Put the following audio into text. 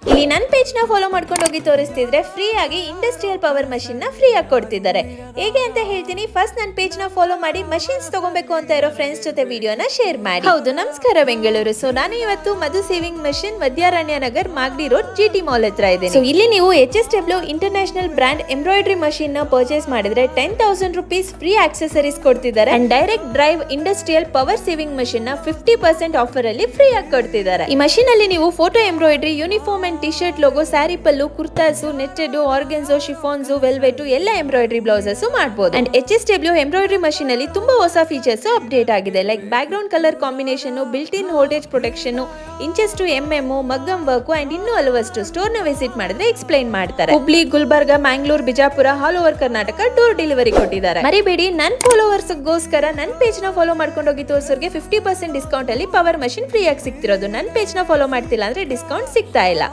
ಇಲ್ಲಿ ನನ್ನ ಪೇಜ್ ನ ಫಾಲೋ ಮಾಡ್ಕೊಂಡು ಹೋಗಿ ತೋರಿಸ್ತಿದ್ರೆ ಫ್ರೀ ಆಗಿ ಇಂಡಸ್ಟ್ರಿಯಲ್ ಪವರ್ ಮಷಿನ್ ನ ಫ್ರೀ ಆಗಿ ಕೊಡ್ತಿದ್ದಾರೆ. ಹೇಗೆ ಅಂತ ಹೇಳ್ತೀನಿ. ಫಸ್ಟ್ ನನ್ನ ಪೇಜ್ ನ ಫಾಲೋ ಮಾಡಿ ಮಷಿನ್ಸ್ ತಗೋಬೇಕು ಅಂತ ಇರೋ ಫ್ರೆಂಡ್ಸ್ ಜೊತೆ ವಿಡಿಯೋನ ಶೇರ್ ಮಾಡಿ. ಹೌದು, ನಮಸ್ಕಾರ ಬೆಂಗಳೂರು. ಸೊ ನಾನು ಇವತ್ತು Madhu sewing machine Vidyaranya Nagar Magadi road GT mall ಹತ್ರ ಇದ್ದೀನಿ. ಸೊ ಇಲ್ಲಿ ನೀವು HSW international brand embroidery machine ನ ಪರ್ಚೇಸ್ ಮಾಡಿದ್ರೆ 10,000 rupees ಫ್ರೀ ಆಕ್ಸೆಸರೀಸ್ ಕೊಡ್ತಿದ್ದಾರೆ. And direct drive industrial power sewing machine ನ 50% ಆಫರ್ ಅಲ್ಲಿ ಫ್ರೀ ಆಗಿ ಕೊಡ್ತಿದ್ದಾರೆ. ಈ ಮಷಿನ್ ಅಲ್ಲಿ ನೀವು photo embroidery, uniform and T shirt logo, sari pallu, kurtas, netted, organza, chiffons, velvet ಎಲ್ಲ ಎಂಬ್ರಾಯ್ಡ್ರಿ ಬ್ಲೌಸಸ್ ಮಾಡಬಹುದು. ಅಂಡ್ HSW ಎಂಬ್ರಾಯ್ಡ್ರಿ ಮಷಿನ್ ಅಲ್ಲಿ ತುಂಬಾ ಹೊಸ ಫೀಚರ್ಸ್ ಅಪ್ಡೇಟ್ ಆಗಿದೆ. Like background colour combination, built in voltage protection, inches to MM, maggam work and ಇನ್ನೂ ಹಲವಷ್ಟು store ನ visit ಮಾಡಿದ್ರೆ ಎಕ್ಸ್ಪ್ಲೈನ್ ಮಾಡ್ತಾರೆ. Hubli, Gulbarga, Mangalore, Bijapur, all over Karnataka door delivery ಕೊಟ್ಟಿದ್ದಾರೆ. ಮರಿಬೇಡಿ, ನನ್ನ ಫಾಲೋವರ್ಸ್ ಗೋಸ್ಕರ ನನ್ನ ಪೇಜ್ ನ ಫಾಲೋ ಮಾಡ್ಕೊಂಡು ಹೋಗಿ ತೋರ್ಸೋರ್ಗೆ 50% ಡಿಸ್ಕೌಂಟ್ ಅಲ್ಲಿ ಪವರ್ ಮಷಿನ್ ಫ್ರೀ ಆಗಿ ಸಿಗ್ತಿರೋದು. ನನ್ನ ಪೇಜ್ ನ ಫಾಲೋ ಮಾಡ್ತಿಲ್ಲ ಅಂದ್ರೆ ಡಿಸ್ಕೌಂಟ್ ಸಿಗ್ತಾ ಇಲ್ಲ.